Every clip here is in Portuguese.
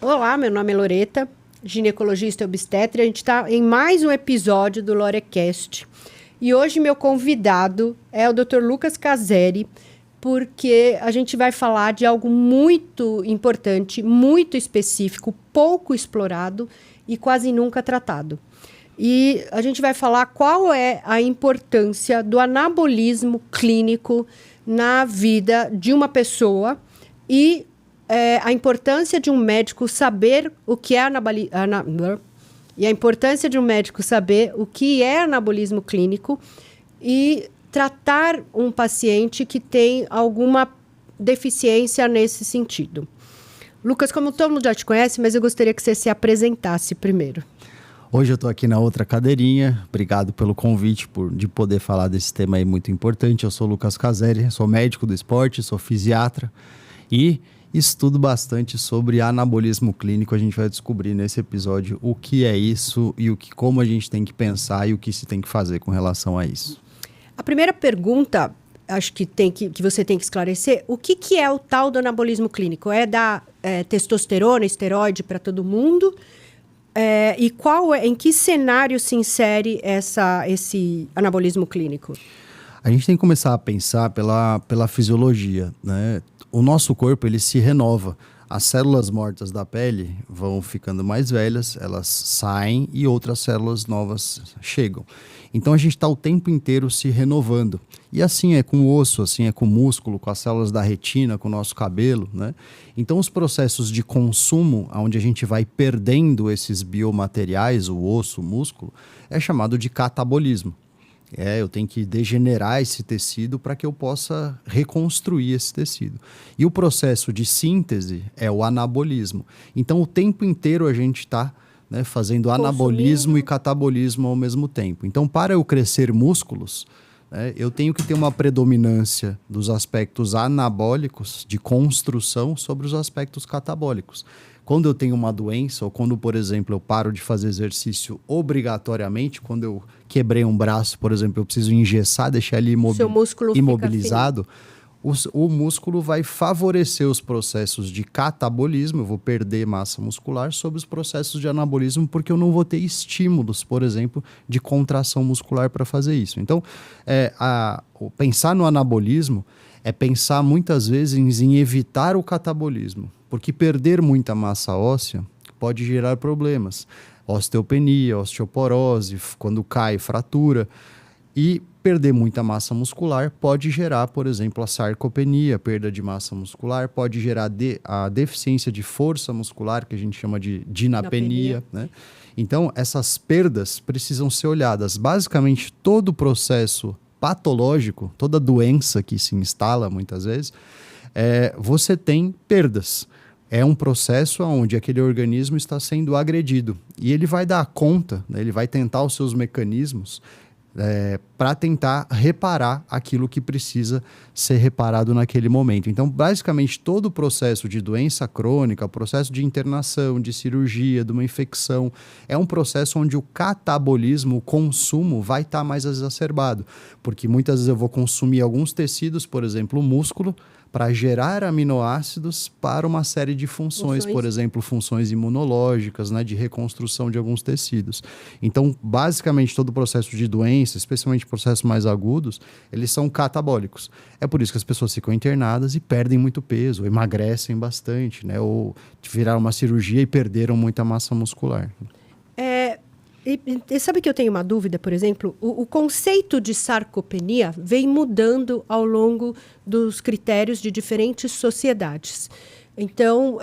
Olá, meu nome é Loreta, ginecologista e obstetra. A gente está em mais um episódio do Lorecast. E hoje meu convidado é o Dr. Lucas Caseri, porque a gente vai falar de algo muito importante, muito específico, pouco explorado e quase nunca tratado. E a gente vai falar qual é a importância do anabolismo clínico na vida de uma pessoa e a importância de um médico saber o que é a importância de um médico saber o que é anabolismo clínico e tratar um paciente que tem alguma deficiência nesse sentido. Lucas, como todo mundo já te conhece, mas eu gostaria que você se apresentasse primeiro. Hoje eu estou aqui na outra cadeirinha. Obrigado pelo convite, de poder falar desse tema aí muito importante. Eu sou o Lucas Caseri, sou médico do esporte, sou fisiatra e estudo bastante sobre anabolismo clínico. A gente vai descobrir nesse episódio o que é isso e como a gente tem que pensar e o que se tem que fazer com relação a isso. A primeira pergunta, acho que você tem que esclarecer, o que é o tal do anabolismo clínico? É dar testosterona, esteroide para todo mundo? E em que cenário se insere esse anabolismo clínico? A gente tem que começar a pensar pela fisiologia, né? O nosso corpo, ele se renova. As células mortas da pele vão ficando mais velhas, elas saem e outras células novas chegam. Então a gente está o tempo inteiro se renovando. E assim é com o osso, assim é com o músculo, com as células da retina, com o nosso cabelo, né? Então os processos de consumo, onde a gente vai perdendo esses biomateriais, o osso, o músculo, é chamado de catabolismo. Eu tenho que degenerar esse tecido para que eu possa reconstruir esse tecido. E o processo de síntese é o anabolismo. Então, o tempo inteiro a gente está fazendo anabolismo e catabolismo ao mesmo tempo. Então, para eu crescer músculos, eu tenho que ter uma predominância dos aspectos anabólicos de construção sobre os aspectos catabólicos. Quando eu tenho uma doença, ou quando, por exemplo, eu paro de fazer exercício obrigatoriamente, quando eu quebrei um braço, por exemplo, eu preciso engessar, deixar ele imobilizado, o músculo vai favorecer os processos de catabolismo, eu vou perder massa muscular, sobre os processos de anabolismo, porque eu não vou ter estímulos, por exemplo, de contração muscular para fazer isso. Então, pensar no anabolismo é pensar muitas vezes em evitar o catabolismo, porque perder muita massa óssea pode gerar problemas. Osteopenia, osteoporose, quando cai, fratura. E perder muita massa muscular pode gerar, por exemplo, a sarcopenia, perda de massa muscular, pode gerar a deficiência de força muscular, que a gente chama de dinapenia, né? Então, essas perdas precisam ser olhadas. Basicamente, todo o processo patológico, toda doença que se instala muitas vezes, você tem perdas. É um processo onde aquele organismo está sendo agredido. E ele vai dar conta, ele vai tentar os seus mecanismos para tentar reparar aquilo que precisa ser reparado naquele momento. Então, basicamente, todo o processo de doença crônica, processo de internação, de cirurgia, de uma infecção, é um processo onde o catabolismo, o consumo, vai estar mais exacerbado. Porque muitas vezes eu vou consumir alguns tecidos, por exemplo, o músculo, para gerar aminoácidos para uma série de funções, por exemplo, funções imunológicas, de reconstrução de alguns tecidos. Então, basicamente, todo o processo de doença, especialmente processos mais agudos, eles são catabólicos. É por isso que as pessoas ficam internadas e perdem muito peso, ou emagrecem bastante, ou viraram uma cirurgia e perderam muita massa muscular. E sabe que eu tenho uma dúvida, por exemplo? O conceito de sarcopenia vem mudando ao longo dos critérios de diferentes sociedades. Então,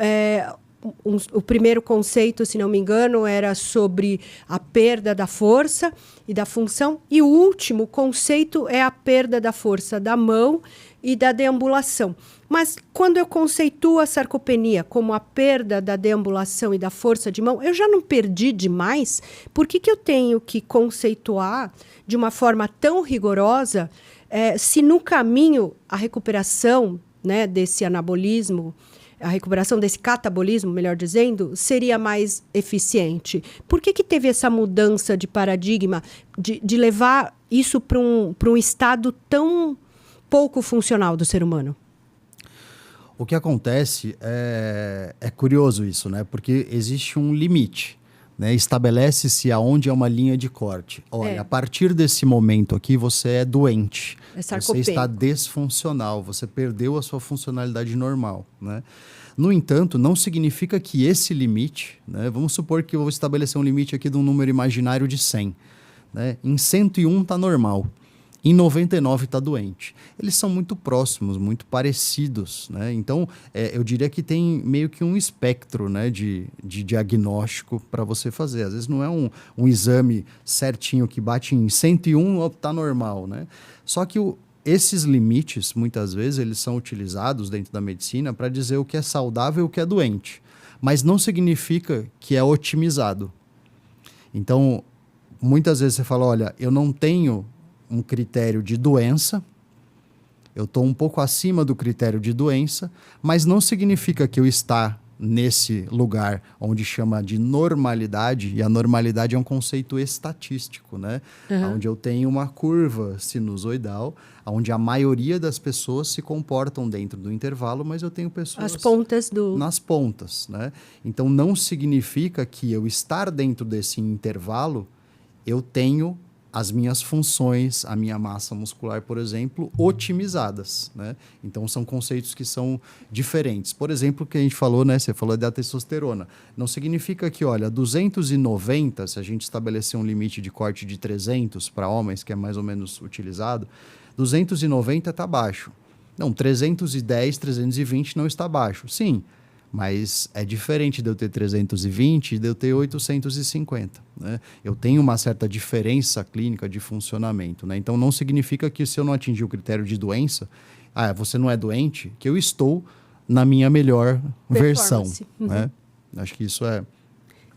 o primeiro conceito, se não me engano, era sobre a perda da força e da função. E o último conceito é a perda da força da mão e da deambulação. Mas quando eu conceituo a sarcopenia como a perda da deambulação e da força de mão, eu já não perdi demais? Por que eu tenho que conceituar de uma forma tão rigorosa se no caminho a recuperação desse anabolismo, a recuperação desse catabolismo, melhor dizendo, seria mais eficiente? Por que teve essa mudança de paradigma de levar isso para um estado tão pouco funcional do ser humano? O que acontece é curioso isso, né? Porque existe um limite, né? Estabelece-se aonde é uma linha de corte. Olha, a partir desse momento aqui, você é doente. Você está disfuncional, você perdeu a sua funcionalidade normal, né? No entanto, não significa que esse limite, né? Vamos supor que eu vou estabelecer um limite aqui de um número imaginário de 100. Né? Em 101 está normal. Em 99 está doente. Eles são muito próximos, muito parecidos, né? Então, eu diria que tem meio que um espectro, né, de diagnóstico para você fazer. Às vezes não é um exame certinho que bate em 101, está normal, né? Só que esses limites, muitas vezes, eles são utilizados dentro da medicina para dizer o que é saudável e o que é doente. Mas não significa que é otimizado. Então, muitas vezes você fala, olha, eu não tenho um critério de doença, eu estou um pouco acima do critério de doença, mas não significa que eu estar nesse lugar onde chama de normalidade, e a normalidade é um conceito estatístico, né? Onde eu tenho uma curva sinusoidal, onde a maioria das pessoas se comportam dentro do intervalo, mas eu tenho pessoas nas pontas, né? Então não significa que eu estar dentro desse intervalo, eu tenho as minhas funções, a minha massa muscular, por exemplo, otimizadas, né? Então, são conceitos que são diferentes. Por exemplo, o que a gente falou, né? Você falou da testosterona. Não significa que, olha, 290, se a gente estabelecer um limite de corte de 300 para homens, que é mais ou menos utilizado, 290 está baixo. Não, 310, 320 não está baixo. Sim, mas é diferente de eu ter 320 e de eu ter 850. Né? Eu tenho uma certa diferença clínica de funcionamento. Né? Então, não significa que se eu não atingir o critério de doença, você não é doente, que eu estou na minha melhor versão. Né? Acho que isso é...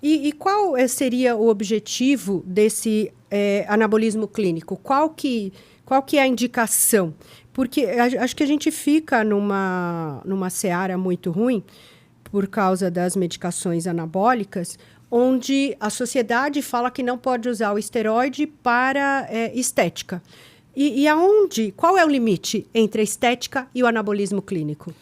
E qual seria o objetivo desse anabolismo clínico? Qual que é a indicação? Porque acho que a gente fica numa seara muito ruim, por causa das medicações anabólicas, onde a sociedade fala que não pode usar o esteroide para estética. Qual é o limite entre a estética e o anabolismo clínico?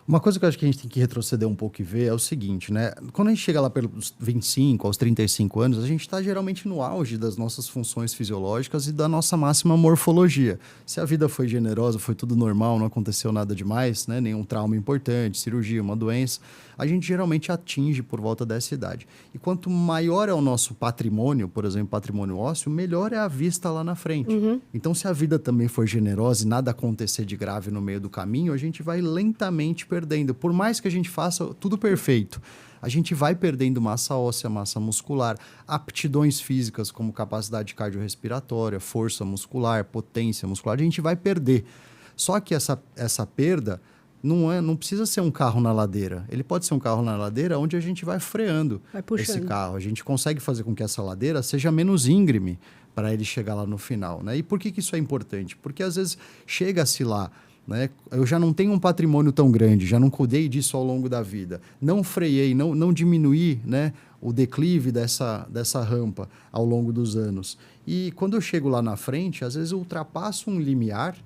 Uma coisa que eu acho que a gente tem que retroceder um pouco e ver é o seguinte, né? Quando a gente chega lá pelos 25 aos 35 anos, a gente está geralmente no auge das nossas funções fisiológicas e da nossa máxima morfologia. Se a vida foi generosa, foi tudo normal, não aconteceu nada demais, né? Nenhum trauma importante, cirurgia, uma doença, a gente geralmente atinge por volta dessa idade. E quanto maior é o nosso patrimônio, por exemplo, patrimônio ósseo, melhor é a vista lá na frente. Então, se a vida também for generosa e nada acontecer de grave no meio do caminho, a gente vai lentamente perdendo. Por mais que a gente faça tudo perfeito, a gente vai perdendo massa óssea, massa muscular, aptidões físicas como capacidade cardiorrespiratória, força muscular, potência muscular, a gente vai perder. Só que essa perda não precisa ser um carro na ladeira. Ele pode ser um carro na ladeira onde a gente vai freando esse carro. A gente consegue fazer com que essa ladeira seja menos íngreme para ele chegar lá no final. Né? E por que isso é importante? Porque às vezes chega-se lá, né? Eu já não tenho um patrimônio tão grande, já não cuidei disso ao longo da vida, não freiei, não diminuí, né, o declive dessa rampa ao longo dos anos. E quando eu chego lá na frente, às vezes eu ultrapasso um limiar,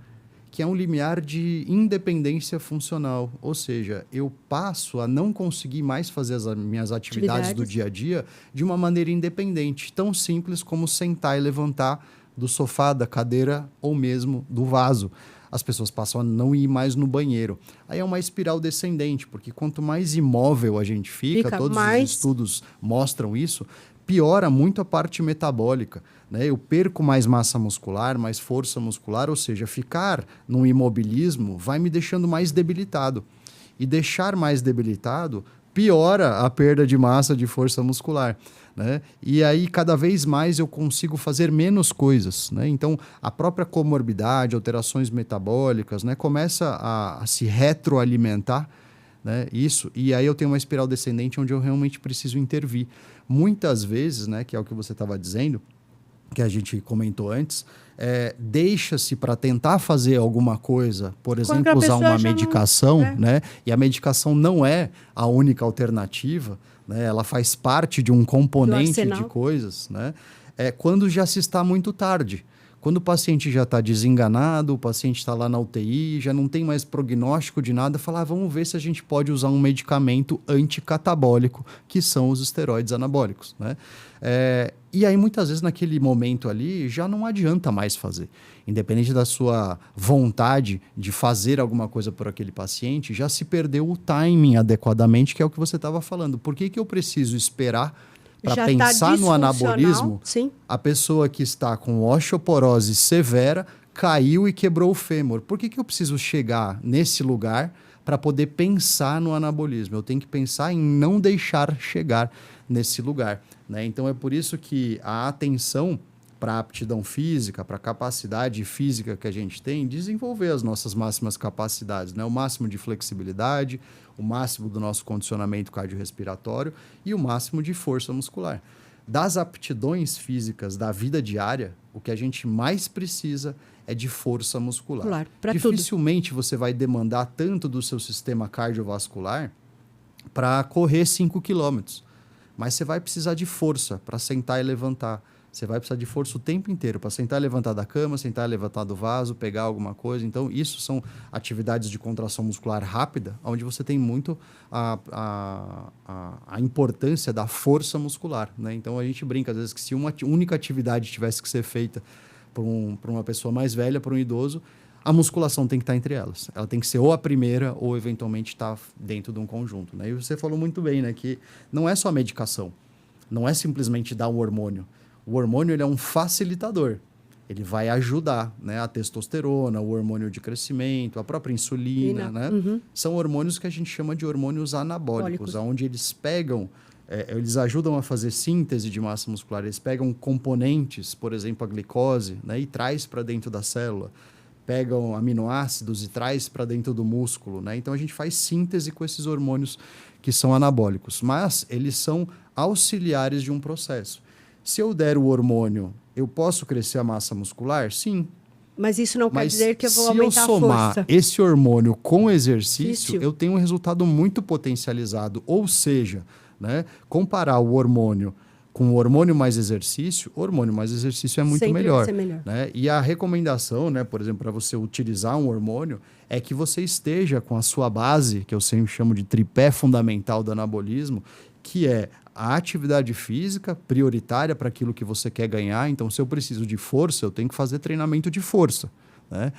que é um limiar de independência funcional, ou seja, eu passo a não conseguir mais fazer as minhas atividades do dia a dia de uma maneira independente, tão simples como sentar e levantar do sofá, da cadeira ou mesmo do vaso. As pessoas passam a não ir mais no banheiro. Aí é uma espiral descendente, porque quanto mais imóvel a gente fica todos os estudos mostram isso, piora muito a parte metabólica. Né? Eu perco mais massa muscular, mais força muscular, ou seja, ficar no imobilismo vai me deixando mais debilitado. E deixar mais debilitado piora a perda de massa, de força muscular. Né? E aí, cada vez mais eu consigo fazer menos coisas. Né? Então, a própria comorbidade, alterações metabólicas, né, começa a se retroalimentar. Né? Isso, e aí eu tenho uma espiral descendente onde eu realmente preciso intervir. Muitas vezes, né, que é o que você estava dizendo, que a gente comentou antes, deixa-se para tentar fazer alguma coisa, por exemplo, usar uma medicação, né? E a medicação não é a única alternativa, né? Ela faz parte de um componente de coisas, né? Quando já se está muito tarde. Quando o paciente já está desenganado, o paciente está lá na UTI, já não tem mais prognóstico de nada, falar, vamos ver se a gente pode usar um medicamento anticatabólico, que são os esteroides anabólicos, né? E aí, muitas vezes, naquele momento ali, já não adianta mais fazer. Independente da sua vontade de fazer alguma coisa por aquele paciente, já se perdeu o timing adequadamente, que é o que você estava falando. Por que eu preciso esperar para pensar no anabolismo? Sim. A pessoa que está com osteoporose severa caiu e quebrou o fêmur. Por que eu preciso chegar nesse lugar para poder pensar no anabolismo? Eu tenho que pensar em não deixar chegar nesse lugar, né? Então é por isso que a atenção para a aptidão física, para a capacidade física que a gente tem, desenvolver as nossas máximas capacidades, né? O máximo de flexibilidade, o máximo do nosso condicionamento cardiorrespiratório e o máximo de força muscular. Das aptidões físicas da vida diária, o que a gente mais precisa é de força muscular. Claro, dificilmente você vai demandar tanto do seu sistema cardiovascular para correr 5 quilômetros. Mas você vai precisar de força para sentar e levantar. Você vai precisar de força o tempo inteiro para sentar e levantar da cama, sentar e levantar do vaso, pegar alguma coisa. Então, isso são atividades de contração muscular rápida, onde você tem muito a importância da força muscular, né? Então, a gente brinca, às vezes, que se uma única atividade tivesse que ser feita por uma pessoa mais velha, por um idoso, a musculação tem que estar entre elas. Ela tem que ser ou a primeira ou, eventualmente, estar dentro de um conjunto, né? E você falou muito bem, né, que não é só medicação. Não é simplesmente dar um hormônio. O hormônio ele é um facilitador. Ele vai ajudar, né? A testosterona, o hormônio de crescimento, a própria insulina, né? Uhum. São hormônios que a gente chama de hormônios anabólicos, onde eles pegam, eles ajudam a fazer síntese de massa muscular. Eles pegam componentes, por exemplo, a glicose, né? E traz para dentro da célula. Pegam aminoácidos e traz para dentro do músculo, né? Então, a gente faz síntese com esses hormônios que são anabólicos. Mas eles são auxiliares de um processo. Se eu der o hormônio, eu posso crescer a massa muscular? Sim. Mas isso não quer dizer que eu vou aumentar a força. Se eu somar esse hormônio com exercício, eu tenho um resultado muito potencializado. Ou seja, né, comparar o hormônio com o hormônio mais exercício, o hormônio mais exercício é muito melhor. Sempre vai ser melhor. Né? E a recomendação, né, por exemplo, para você utilizar um hormônio, é que você esteja com a sua base, que eu sempre chamo de tripé fundamental do anabolismo, que é a atividade física prioritária para aquilo que você quer ganhar. Então, se eu preciso de força, eu tenho que fazer treinamento de força, né?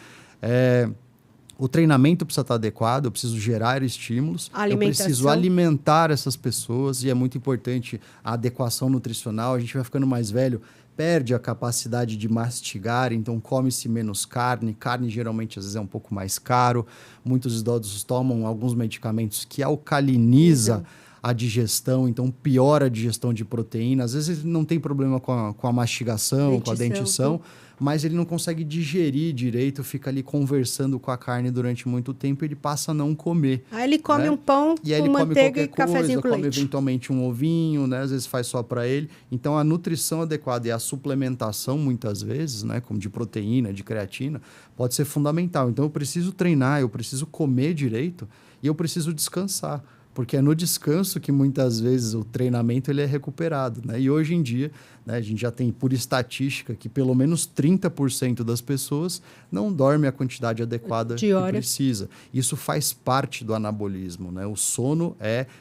O treinamento precisa estar adequado, eu preciso gerar estímulos, eu preciso alimentar essas pessoas, e é muito importante a adequação nutricional. A gente vai ficando mais velho, perde a capacidade de mastigar, então come-se menos carne. Carne geralmente às vezes é um pouco mais caro. Muitos idosos tomam alguns medicamentos que alcalinizam a digestão, então piora a digestão de proteína. Às vezes ele não tem problema com a mastigação, com a dentição, mas ele não consegue digerir direito, fica ali conversando com a carne durante muito tempo e ele passa a não comer. Aí ele come um pão com manteiga e cafezinho com leite. Come eventualmente um ovinho, né? Às vezes faz só para ele. Então a nutrição adequada e a suplementação, muitas vezes, né, como de proteína, de creatina, pode ser fundamental. Então eu preciso treinar, eu preciso comer direito e eu preciso descansar. Porque é no descanso que muitas vezes o treinamento ele é recuperado, né? E hoje em dia, né, a gente já tem por estatística que pelo menos 30% das pessoas não dormem a quantidade adequada que precisa. Isso faz parte do anabolismo, né? O sono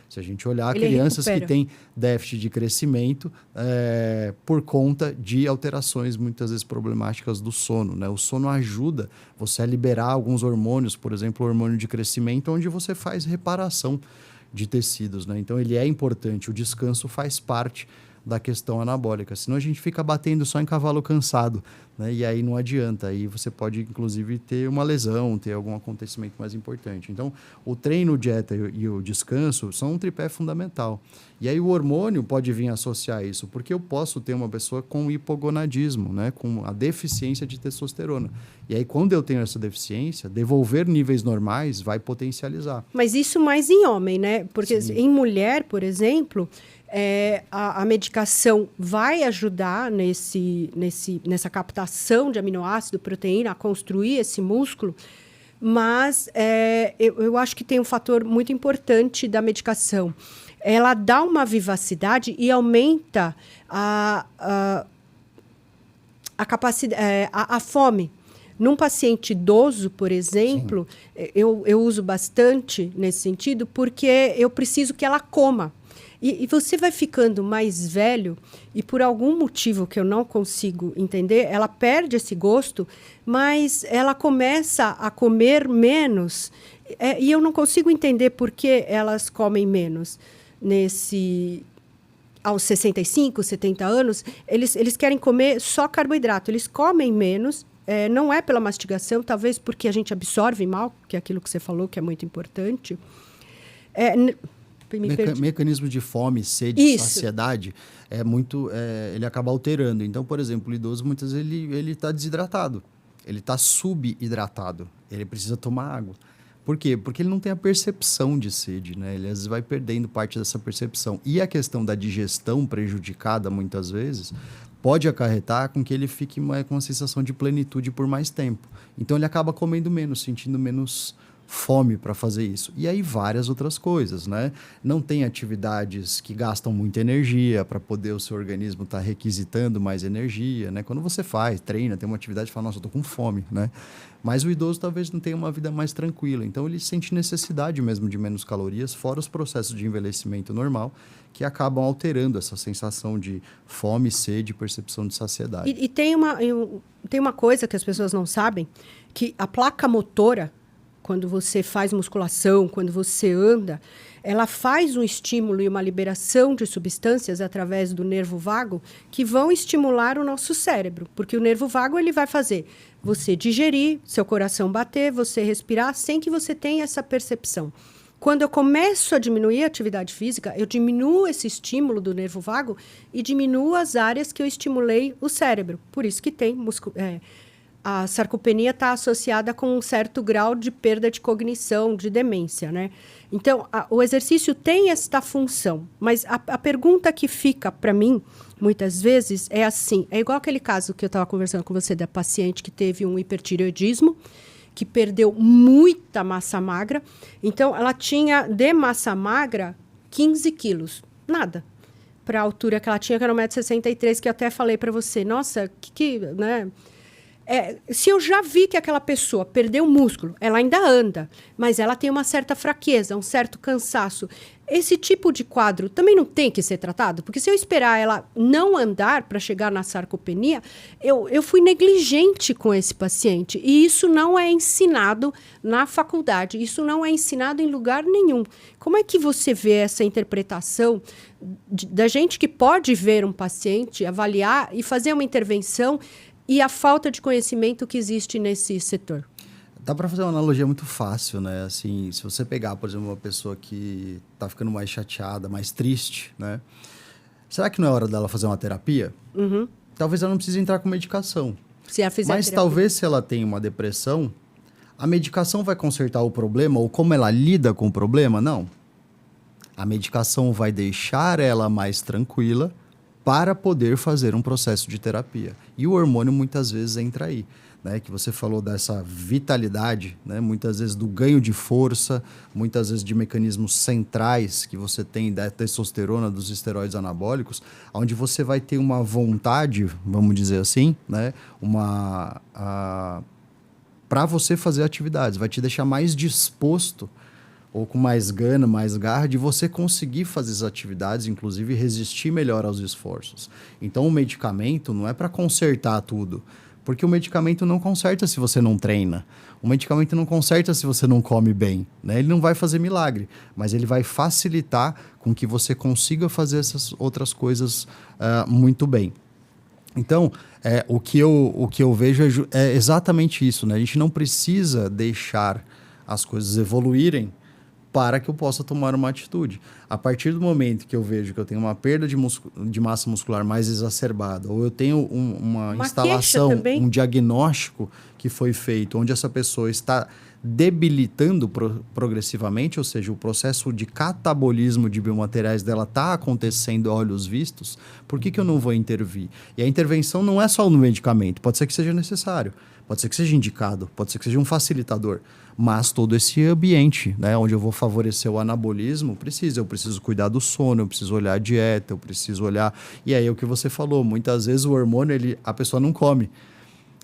se a gente olhar, crianças que têm déficit de crescimento por conta de alterações muitas vezes problemáticas do sono, né? O sono ajuda você a liberar alguns hormônios, por exemplo, o hormônio de crescimento, onde você faz reparação de tecidos, né? Então ele é importante, o descanso faz parte da questão anabólica, senão a gente fica batendo só em cavalo cansado, né? E aí não adianta, aí você pode inclusive ter uma lesão, ter algum acontecimento mais importante. Então o treino, dieta e o descanso são um tripé fundamental. E aí o hormônio pode vir associar isso, porque eu posso ter uma pessoa com hipogonadismo, né? Com a deficiência de testosterona. E aí quando eu tenho essa deficiência, devolver níveis normais vai potencializar. Mas isso mais em homem, né? Porque em mulher, por exemplo, a medicação vai ajudar nessa captação de aminoácido, proteína, a construir esse músculo, mas eu acho que tem um fator muito importante da medicação. Ela dá uma vivacidade e aumenta a a fome. Num paciente idoso, por exemplo, eu uso bastante nesse sentido, porque eu preciso que ela coma. E você vai ficando mais velho e, por algum motivo que eu não consigo entender, ela perde esse gosto, mas ela começa a comer menos. E eu não consigo entender por que elas comem menos. Aos 65, 70 anos, eles querem comer só carboidrato. Eles comem menos. Não é pela mastigação, talvez porque a gente absorve mal, que é aquilo que você falou, que é muito importante. Mecanismo de fome, sede, saciedade, ele acaba alterando. Então, por exemplo, o idoso, muitas vezes, ele está desidratado, ele está subhidratado, ele precisa tomar água. Por quê? Porque ele não tem a percepção de sede, né? Ele às vezes vai perdendo parte dessa percepção. E a questão da digestão prejudicada, muitas vezes, pode acarretar com que ele fique com uma sensação de plenitude por mais tempo. Então, ele acaba comendo menos, sentindo menos fome para fazer isso. E aí várias outras coisas, né? Não tem atividades que gastam muita energia para poder o seu organismo estar requisitando mais energia, né? Quando você treina, tem uma atividade e fala, nossa, eu tô com fome, né? Mas o idoso talvez não tenha uma vida mais tranquila. Então ele sente necessidade mesmo de menos calorias, fora os processos de envelhecimento normal, que acabam alterando essa sensação de fome, sede e percepção de saciedade. E tem uma coisa que as pessoas não sabem, que a placa motora, quando você faz musculação, quando você anda, ela faz um estímulo e uma liberação de substâncias através do nervo vago que vão estimular o nosso cérebro. Porque o nervo vago ele vai fazer você digerir, seu coração bater, você respirar, sem que você tenha essa percepção. Quando eu começo a diminuir a atividade física, eu diminuo esse estímulo do nervo vago e diminuo as áreas que eu estimulei o cérebro. Por isso que tem a sarcopenia está associada com um certo grau de perda de cognição, de demência, né? Então, o exercício tem esta função, mas a pergunta que fica para mim, muitas vezes, é assim, é igual aquele caso que eu estava conversando com você da paciente que teve um hipertireoidismo, que perdeu muita massa magra, então ela tinha de massa magra 15 quilos, nada, para a altura que ela tinha, que era 1,63 m, que eu até falei para você, nossa, né? Se eu já vi que aquela pessoa perdeu músculo, ela ainda anda, mas ela tem uma certa fraqueza, um certo cansaço. Esse tipo de quadro também não tem que ser tratado? Porque se eu esperar ela não andar para chegar na sarcopenia, eu fui negligente com esse paciente. E isso não é ensinado na faculdade, isso não é ensinado em lugar nenhum. Como é que você vê essa interpretação da gente que pode ver um paciente, avaliar e fazer uma intervenção e a falta de conhecimento que existe nesse setor? Dá para fazer uma analogia muito fácil, né? Assim, se você pegar, por exemplo, uma pessoa que está ficando mais chateada, mais triste, né? Será que não é hora dela fazer uma terapia? Uhum. Talvez ela não precise entrar com medicação. Se ela fizer Mas terapia. Talvez se ela tem uma depressão, a medicação vai consertar o problema ou como ela lida com o problema? Não. A medicação vai deixar ela mais tranquila para poder fazer um processo de terapia. E o hormônio muitas vezes entra aí, né? Que você falou dessa vitalidade, né? Muitas vezes do ganho de força, muitas vezes de mecanismos centrais que você tem da testosterona, dos esteroides anabólicos, onde você vai ter uma vontade, vamos dizer assim, né? Para você fazer atividades, vai te deixar mais disposto ou com mais gana, mais garra, de você conseguir fazer as atividades, inclusive resistir melhor aos esforços. Então, o medicamento não é para consertar tudo, porque o medicamento não conserta se você não treina. O medicamento não conserta se você não come bem, né? Ele não vai fazer milagre, mas ele vai facilitar com que você consiga fazer essas outras coisas muito bem. Então, o que eu vejo é exatamente isso, né? A gente não precisa deixar as coisas evoluírem para que eu possa tomar uma atitude. A partir do momento que eu vejo que eu tenho uma perda de massa muscular mais exacerbada, ou eu tenho uma instalação, um diagnóstico que foi feito, onde essa pessoa está debilitando progressivamente, ou seja, o processo de catabolismo de biomateriais dela está acontecendo a olhos vistos, por que eu não vou intervir? E a intervenção não é só no medicamento, pode ser que seja necessário. pode ser que seja indicado, pode ser que seja um facilitador, mas todo esse ambiente, né, onde eu vou favorecer o anabolismo, eu preciso cuidar do sono, eu preciso olhar a dieta, eu preciso olhar... E aí, o que você falou, muitas vezes o hormônio, a pessoa não come,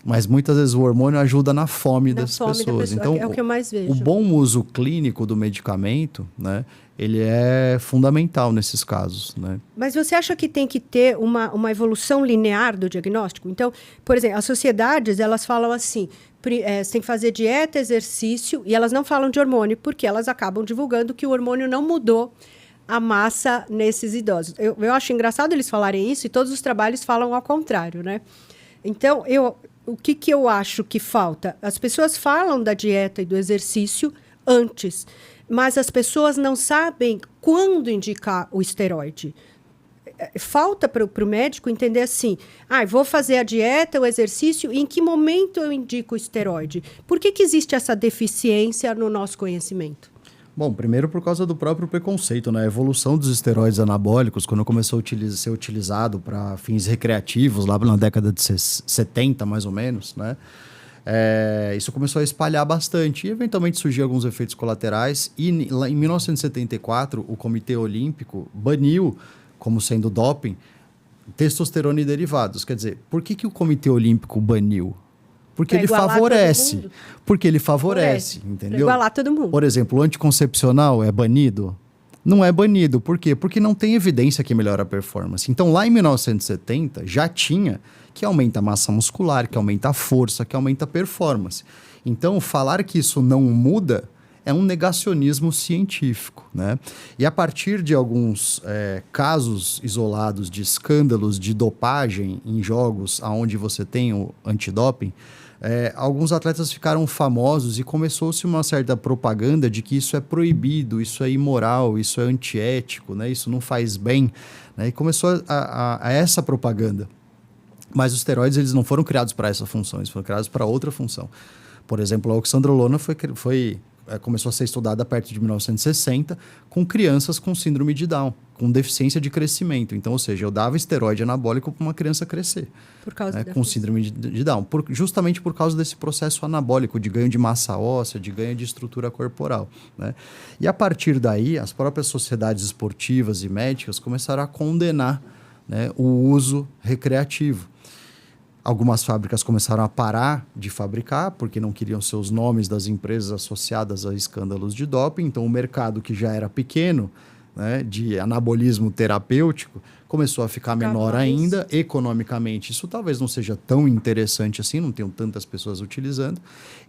mas muitas vezes o hormônio ajuda na fome das pessoas. Então, é o que eu mais vejo. O bom uso clínico do medicamento, né, ele é fundamental nesses casos, né? Mas você acha que tem que ter uma evolução linear do diagnóstico? Então, por exemplo, as sociedades, elas falam assim, você tem que fazer dieta, exercício, e elas não falam de hormônio, porque elas acabam divulgando que o hormônio não mudou a massa nesses idosos. Eu acho engraçado eles falarem isso, e todos os trabalhos falam ao contrário, né? Então, o que eu acho que falta? As pessoas falam da dieta e do exercício antes, mas as pessoas não sabem quando indicar o esteroide. Falta para o médico entender assim, vou fazer a dieta, o exercício, e em que momento eu indico o esteroide? Por que existe essa deficiência no nosso conhecimento? Bom, primeiro por causa do próprio preconceito, né? A evolução dos esteroides anabólicos, quando começou a ser utilizado para fins recreativos, lá na década de 70, mais ou menos, né? Isso começou a espalhar bastante e eventualmente surgiu alguns efeitos colaterais e lá em 1974 o Comitê Olímpico baniu como sendo doping testosterona e derivados. Quer dizer, por que o Comitê Olímpico baniu? Porque ele favorece. Porque ele favorece, entendeu? Igualar todo mundo. Por exemplo, o anticoncepcional é banido? Não é banido. Por quê? Porque não tem evidência que melhora a performance. Então, lá em 1970, já tinha que aumenta a massa muscular, que aumenta a força, que aumenta a performance. Então, falar que isso não muda é um negacionismo científico, né? E a partir de alguns casos isolados de escândalos de dopagem em jogos onde você tem o antidoping, alguns atletas ficaram famosos e começou-se uma certa propaganda de que isso é proibido, isso é imoral, isso é antiético, né? Isso não faz bem, né? E começou a essa propaganda. Mas os esteroides eles não foram criados para essa função, eles foram criados para outra função. Por exemplo, a oxandrolona começou a ser estudada a partir de 1960 com crianças com síndrome de Down, com deficiência de crescimento. Então, ou seja, eu dava esteroide anabólico para uma criança crescer. Por causa com síndrome de Down. Justamente por causa desse processo anabólico, de ganho de massa óssea, de ganho de estrutura corporal, né? E a partir daí, as próprias sociedades esportivas e médicas começaram a condenar, né, o uso recreativo. Algumas fábricas começaram a parar de fabricar, porque não queriam ser os nomes das empresas associadas a escândalos de doping. Então, o mercado que já era pequeno, né, de anabolismo terapêutico, começou a ficar menor ainda. Economicamente, isso talvez não seja tão interessante assim, não tenham tantas pessoas utilizando.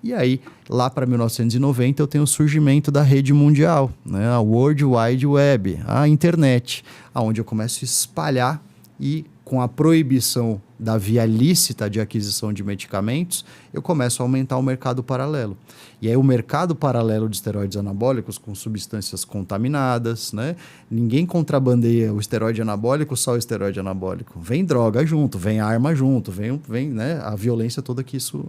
E aí, lá para 1990, eu tenho o surgimento da rede mundial, né, a World Wide Web, a internet, onde eu começo a espalhar e com a proibição da via lícita de aquisição de medicamentos, eu começo a aumentar o mercado paralelo. E aí o mercado paralelo de esteroides anabólicos com substâncias contaminadas, né? Ninguém contrabandeia o esteroide anabólico, só o esteroide anabólico. Vem droga junto, vem arma junto, vem né, a violência toda que isso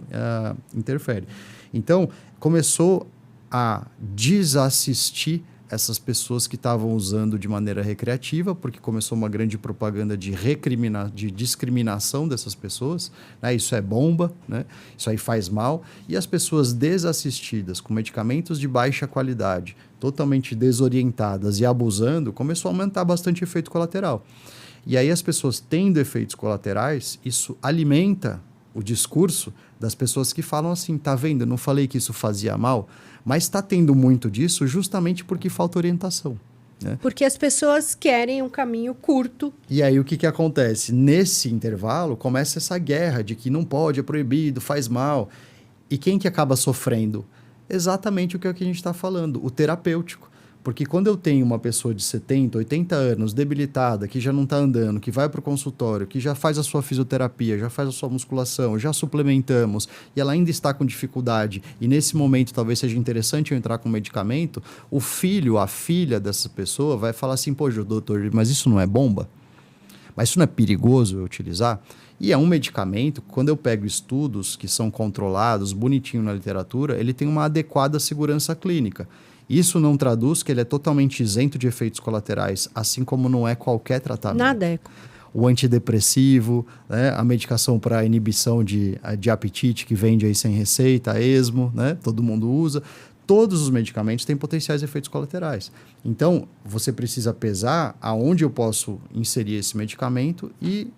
interfere. Então, começou a desassistir essas pessoas que estavam usando de maneira recreativa, porque começou uma grande propaganda de discriminação dessas pessoas, né? Isso é bomba, né? Isso aí faz mal. E as pessoas desassistidas, com medicamentos de baixa qualidade, totalmente desorientadas e abusando, começou a aumentar bastante o efeito colateral. E aí as pessoas tendo efeitos colaterais, isso alimenta o discurso das pessoas que falam assim, tá vendo, eu não falei que isso fazia mal, mas está tendo muito disso justamente porque falta orientação, né? Porque as pessoas querem um caminho curto. E aí o que acontece? Nesse intervalo começa essa guerra de que não pode, é proibido, faz mal. E quem que acaba sofrendo? Exatamente o que a gente está falando, o terapêutico. Porque quando eu tenho uma pessoa de 70, 80 anos, debilitada, que já não está andando, que vai para o consultório, que já faz a sua fisioterapia, já faz a sua musculação, já suplementamos, e ela ainda está com dificuldade, e nesse momento talvez seja interessante eu entrar com medicamento, o filho, a filha dessa pessoa vai falar assim, pô, doutor, mas isso não é bomba? Mas isso não é perigoso eu utilizar? E é um medicamento, quando eu pego estudos que são controlados, bonitinho na literatura, ele tem uma adequada segurança clínica. Isso não traduz que ele é totalmente isento de efeitos colaterais, assim como não é qualquer tratamento. Nada é. o antidepressivo, né? A medicação para inibição de apetite que vende aí sem receita, a ESMO, né? Todo mundo usa. Todos os medicamentos têm potenciais efeitos colaterais. Então, você precisa pesar aonde eu posso inserir esse medicamento e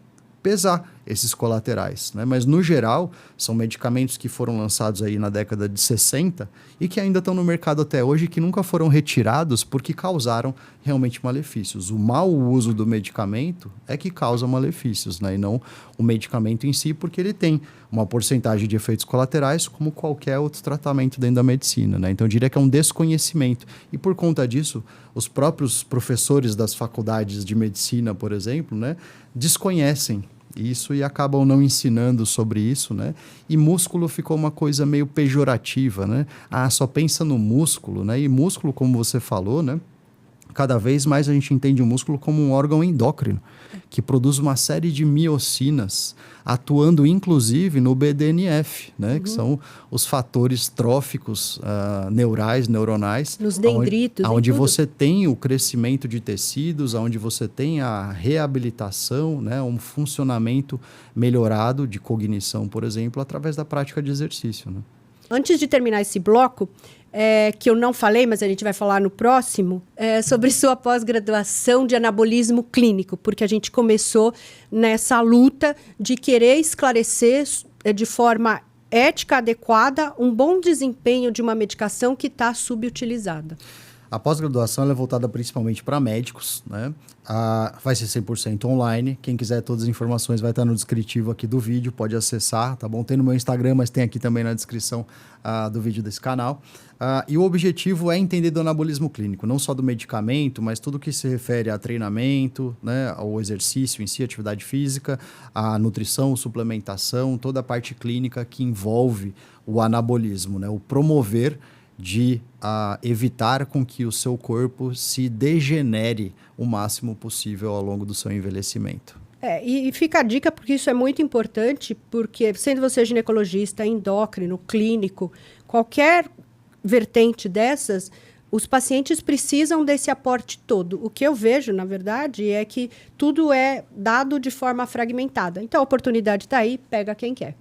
pesar esses colaterais, né? Mas, no geral, são medicamentos que foram lançados aí na década de 60 e que ainda estão no mercado até hoje, que nunca foram retirados porque causaram realmente malefícios. O mau uso do medicamento é que causa malefícios, né? E não o medicamento em si, porque ele tem uma porcentagem de efeitos colaterais como qualquer outro tratamento dentro da medicina, né? Então, eu diria que é um desconhecimento. E, por conta disso, os próprios professores das faculdades de medicina, por exemplo, né, desconhecem isso e acabam não ensinando sobre isso, né? E músculo ficou uma coisa meio pejorativa, né? Ah, só pensa no músculo, né? E músculo, como você falou, né? Cada vez mais a gente entende o músculo como um órgão endócrino, que produz uma série de miocinas, atuando inclusive no BDNF, né? Que são os fatores tróficos neuronais. Nos dendritos. Onde você tem o crescimento de tecidos, onde você tem a reabilitação, né? Um funcionamento melhorado de cognição, por exemplo, através da prática de exercício, né? Antes de terminar esse bloco, que eu não falei, mas a gente vai falar no próximo, sobre sua pós-graduação de anabolismo clínico, porque a gente começou nessa luta de querer esclarecer de forma ética adequada um bom desempenho de uma medicação que está subutilizada. A pós-graduação é voltada principalmente para médicos, né? Vai ser 100% online. Quem quiser todas as informações vai estar no descritivo aqui do vídeo, pode acessar, tá bom? Tem no meu Instagram, mas tem aqui também na descrição do vídeo desse canal. E o objetivo é entender do anabolismo clínico, não só do medicamento, mas tudo que se refere a treinamento, né? Ao exercício em si, atividade física, a nutrição, suplementação, toda a parte clínica que envolve o anabolismo, né? O promover de evitar com que o seu corpo se degenere o máximo possível ao longo do seu envelhecimento. E fica a dica, porque isso é muito importante, porque sendo você ginecologista, endócrino, clínico, qualquer vertente dessas, os pacientes precisam desse aporte todo. O que eu vejo, na verdade, é que tudo é dado de forma fragmentada. Então, a oportunidade está aí, pega quem quer.